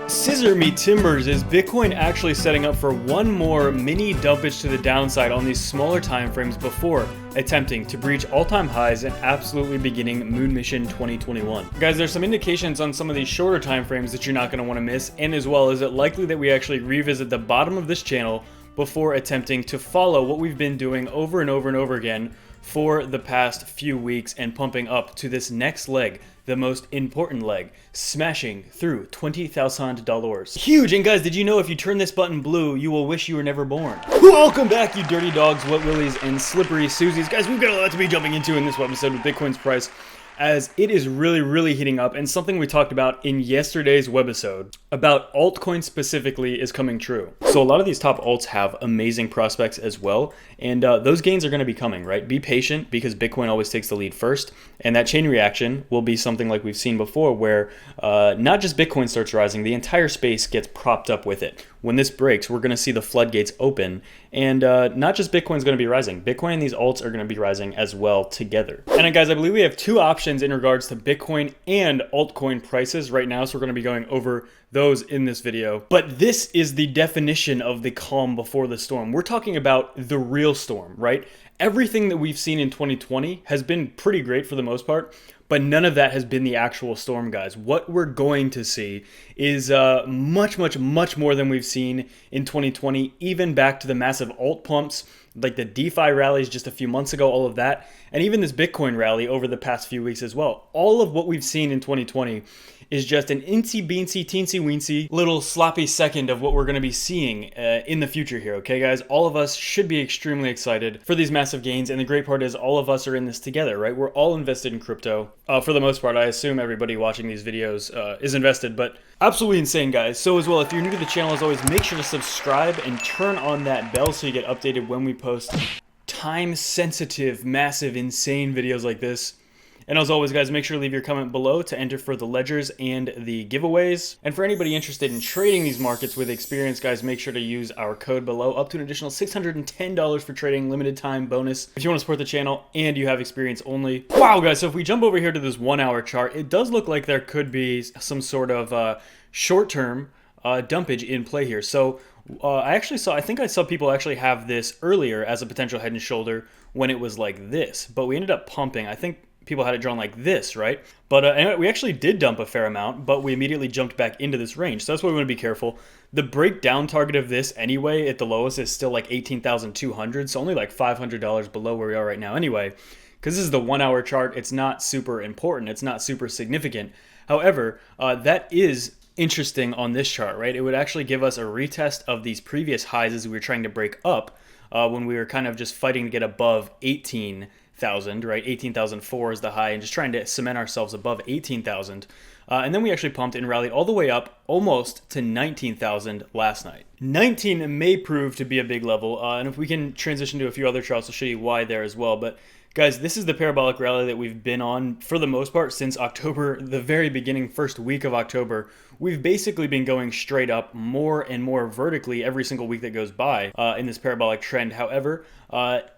Scissor me timbers, is Bitcoin actually setting up for one more mini dumpage to the downside on these smaller time frames before attempting to breach all-time highs and absolutely beginning Moon Mission 2021? Guys, there's some indications on some of these shorter time frames that you're not going to want to miss, and as well, is it likely that we actually revisit the bottom of this channel before attempting to follow what we've been doing over and over and over again for the past few weeks and pumping up to this next leg, the most important leg, smashing through $20,000. Huge! And guys, did you know if you turn this button blue, you will wish you were never born? Welcome back, you dirty dogs, wet willies, and slippery Susies. Guys, we've got a lot to be jumping into in this episode with Bitcoin's price, as it is really heating up, and something we talked about in yesterday's webisode about altcoins specifically is coming true. So a lot of these top alts have amazing prospects as well, and those gains are going to be coming, right? Be patient, because Bitcoin always takes the lead first, and that chain reaction will be something like we've seen before, where not just Bitcoin starts rising, the entire space gets propped up with it. When this breaks, we're going to see the floodgates open, and not just Bitcoin's going to be rising. Bitcoin and these alts are going to be rising as well together. And guys, I believe we have two options in regards to Bitcoin and altcoin prices right now, so we're going to be going over those in this video. But this is the definition of the calm before the storm. We're talking about the real storm, right? Everything that we've seen in 2020 has been pretty great for the most part, but none of that has been the actual storm, guys. What we're going to see is much more than we've seen in 2020, even back to the massive alt pumps, like the DeFi rallies just a few months ago, all of that, and even this Bitcoin rally over the past few weeks as well. All of what we've seen in 2020 is just an incy-beansy, teensy-weensy, little sloppy second of what we're going to be seeing in the future here, okay, guys? All of us should be extremely excited for these massive gains, and the great part is all of us are in this together, right? We're all invested in crypto. For the most part, I assume everybody watching these videos is invested, but absolutely insane, guys. So as well, if you're new to the channel, as always, make sure to subscribe and turn on that bell so you get updated when we post time-sensitive, massive, insane videos like this. And as always, guys, make sure to leave your comment below to enter for the ledgers and the giveaways. And for anybody interested in trading these markets with experience, guys, make sure to use our code below, up to an additional $610 for trading, limited time bonus if you want to support the channel and you have experience only. Wow, guys, so if we jump over here to this 1 hour chart, it does look like there could be some sort of short-term dumpage in play here. So I think I saw people actually have this earlier as a potential head and shoulder when it was like this, but we ended up pumping. I think people had it drawn like this, right? But anyway, we actually did dump a fair amount, but we immediately jumped back into this range. So that's why we want to be careful. The breakdown target of this anyway at the lowest is still like 18,200, so only like $500 below where we are right now anyway. Because this is the 1 hour chart, it's not super important, it's not super significant. However, that is interesting on this chart, right? It would actually give us a retest of these previous highs as we were trying to break up when we were kind of just fighting to get above 18,000, right? 18,004 is the high, and just trying to cement ourselves above 18,000. And then we actually pumped and rallied all the way up almost to 19,000 last night. 19 may prove to be a big level, and if we can transition to a few other charts, I'll show you why there as well. But guys, this is the parabolic rally that we've been on for the most part since October, the very beginning, first week of October. We've basically been going straight up more and more vertically every single week that goes by in this parabolic trend. However,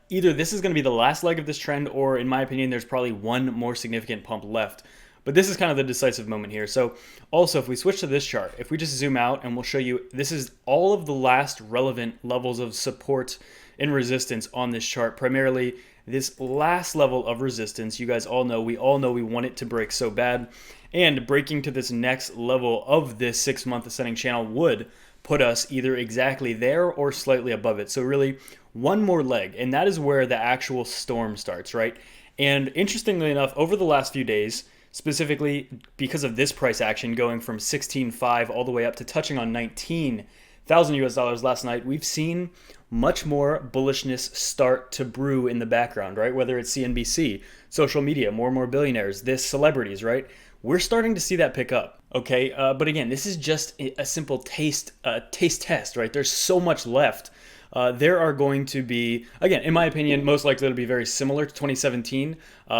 either this is going to be the last leg of this trend, or in my opinion, there's probably one more significant pump left. But this is kind of the decisive moment here. So also, if we switch to this chart, if we just zoom out and we'll show you, this is all of the last relevant levels of support and resistance on this chart. Primarily this last level of resistance, you guys all know we want it to break so bad. And breaking to this next level of this 6-month ascending channel would put us either exactly there or slightly above it. So really one more leg, and that is where the actual storm starts, right? And interestingly enough, over the last few days, specifically because of this price action going from 16.5 all the way up to touching on 19,000 US dollars last night, we've seen much more bullishness start to brew in the background, right? Whether it's CNBC, social media, more and more billionaires, this celebrities, right? We're starting to see that pick up, okay? But again, this is just a simple taste test, right? There's so much left there are going to be, again, in my opinion, most likely it'll be very similar to 2017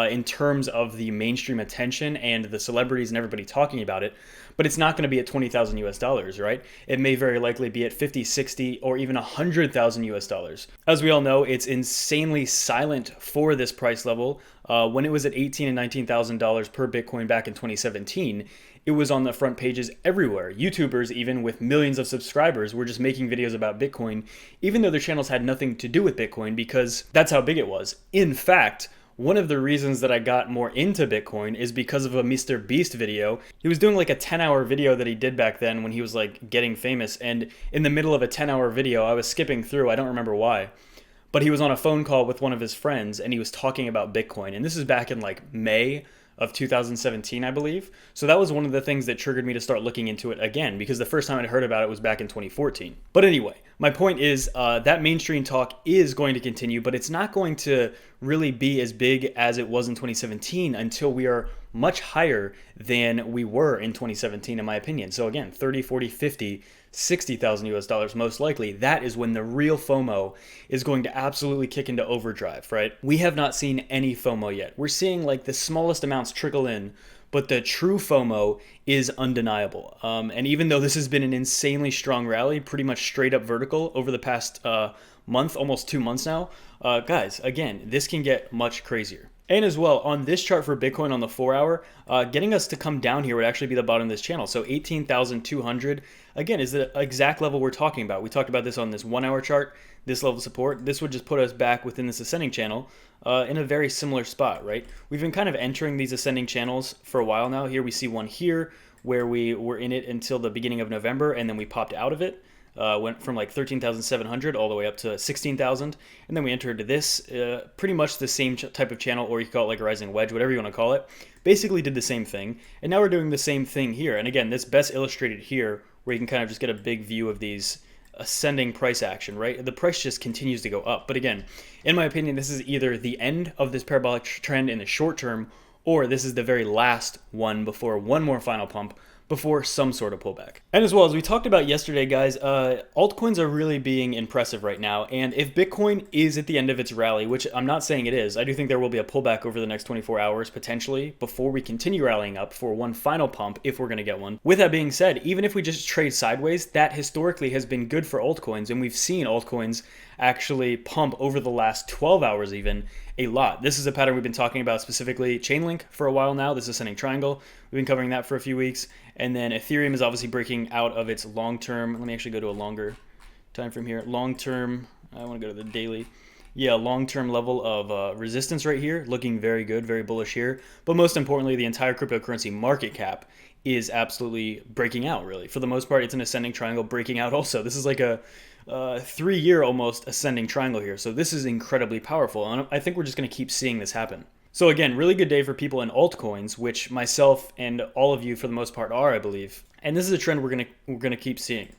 in terms of the mainstream attention and the celebrities and everybody talking about it. But it's not going to be at 20,000 US dollars, right? It may very likely be at 50, 60, or even 100,000 US dollars. As we all know, it's insanely silent for this price level. When it was at $18,000 and $19,000 per Bitcoin back in 2017, it was on the front pages everywhere. YouTubers, even with millions of subscribers, were just making videos about Bitcoin, even though their channels had nothing to do with Bitcoin, because that's how big it was. In fact, one of the reasons that I got more into Bitcoin is because of a Mr. Beast video. He was doing like a 10-hour video that he did back then when he was like getting famous. And in the middle of a 10-hour video, I was skipping through, I don't remember why, but he was on a phone call with one of his friends and he was talking about Bitcoin. And this is back in like May of 2017, I believe. So that was one of the things that triggered me to start looking into it again, because the first time I'd heard about it was back in 2014. But anyway, my point is that mainstream talk is going to continue, but it's not going to really be as big as it was in 2017 until we are much higher than we were in 2017, in my opinion. So again, 30, 40, 50, 60,000 US dollars most likely. That is when the real FOMO is going to absolutely kick into overdrive, right? We have not seen any FOMO yet. We're seeing like the smallest amounts trickle in, but the true FOMO is undeniable. And even though this has been an insanely strong rally, pretty much straight up vertical over the past month, almost 2 months now, guys, again, this can get much crazier. And as well, on this chart for Bitcoin on the 4-hour, getting us to come down here would actually be the bottom of this channel. So 18,200, again, is the exact level we're talking about. We talked about this on this 1-hour chart, this level of support. This would just put us back within this ascending channel in a very similar spot, right? We've been kind of entering these ascending channels for a while now. Here we see one here where we were in it until the beginning of November, and then we popped out of it. Went from like 13,700 all the way up to 16,000, and then we entered this pretty much the same type of channel, or you could call it like a rising wedge, whatever you want to call it. Basically did the same thing, and now we're doing the same thing here. And again, this best illustrated here, where you can kind of just get a big view of these ascending price action, right? The price just continues to go up. But again, in my opinion, this is either the end of this parabolic trend in the short term, or this is the very last one before one more final pump, before some sort of pullback. And as well, as we talked about yesterday, guys, altcoins are really being impressive right now. And if Bitcoin is at the end of its rally, which I'm not saying it is, I do think there will be a pullback over the next 24 hours potentially before we continue rallying up for one final pump, if we're going to get one. With that being said, even if we just trade sideways, that historically has been good for altcoins. And we've seen altcoins actually pump over the last 12 hours even a lot. This is a pattern we've been talking about, specifically Chainlink for a while now, this ascending triangle. We've been covering that for a few weeks. And then Ethereum is obviously breaking out of its long-term, let me actually go to a longer time frame here. Long-term, I want to go to the daily. Yeah, long-term level of resistance right here, looking very good, very bullish here. But most importantly, the entire cryptocurrency market cap is absolutely breaking out, really. For the most part, it's an ascending triangle breaking out also. This is like a 3-year almost ascending triangle here. So this is incredibly powerful. And I think we're just going to keep seeing this happen. So again, really good day for people in altcoins, which myself and all of you for the most part are, I believe. And this is a trend we're gonna keep seeing.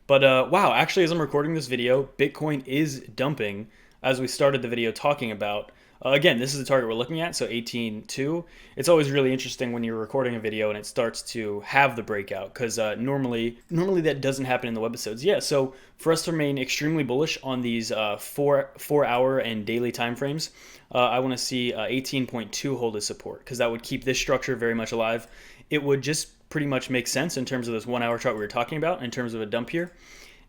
But wow, actually, as I'm recording this video, Bitcoin is dumping, as we started the video talking about. Again, this is the target we're looking at, so 18.2. It's always really interesting when you're recording a video and it starts to have the breakout, because normally that doesn't happen in the webisodes. Yeah, so for us to remain extremely bullish on these 4-hour and daily time frames, I want to see 18.2 hold as support, because that would keep this structure very much alive. It would just pretty much make sense in terms of this 1-hour chart we were talking about, in terms of a dump here.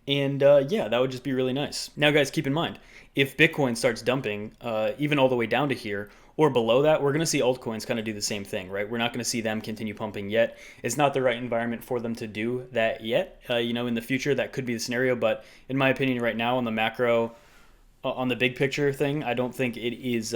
And yeah, that would just be really nice. Now, guys, keep in mind, if Bitcoin starts dumping even all the way down to here or below that, we're going to see altcoins kind of do the same thing, right? We're not going to see them continue pumping yet. It's not the right environment for them to do that yet. You know, in the future, that could be the scenario. But in my opinion, right now, on the macro, on the big picture thing, I don't think it is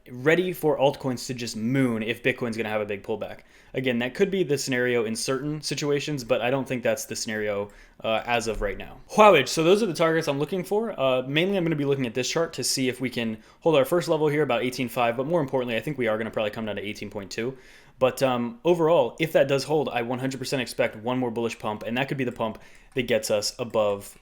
ready for altcoins to just moon if Bitcoin's going to have a big pullback. Again, that could be the scenario in certain situations, but I don't think that's the scenario as of right now. Wowage, so those are the targets I'm looking for. Mainly, I'm going to be looking at this chart to see if we can hold our first level here, about 18.5, but more importantly, I think we are going to probably come down to 18.2. But overall, if that does hold, I 100% expect one more bullish pump, and that could be the pump that gets us above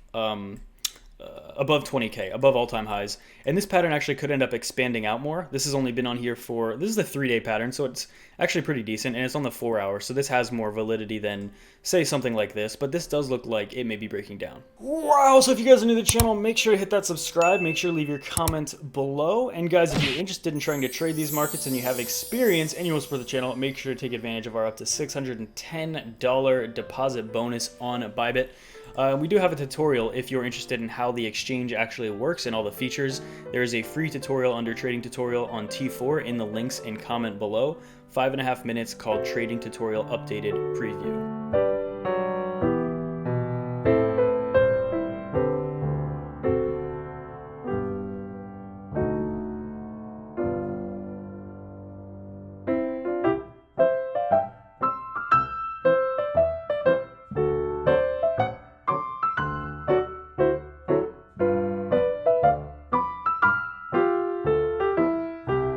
above 20K, above all-time highs. And this pattern actually could end up expanding out more. This has only been on here for, this is the 3-day pattern, so it's actually pretty decent, and it's on the 4-hour, so this has more validity than, say, something like this, but this does look like it may be breaking down. Wow, so if you guys are new to the channel, make sure to hit that subscribe, make sure to leave your comment below, and guys, if you're interested in trying to trade these markets and you have experience and you want to support the channel, make sure to take advantage of our up to $610 deposit bonus on Bybit. We do have a tutorial if you're interested in how the exchange actually works and all the features. There is a free tutorial under Trading Tutorial on T4 in the links and comment below. 5.5 minutes called Trading Tutorial Updated Preview.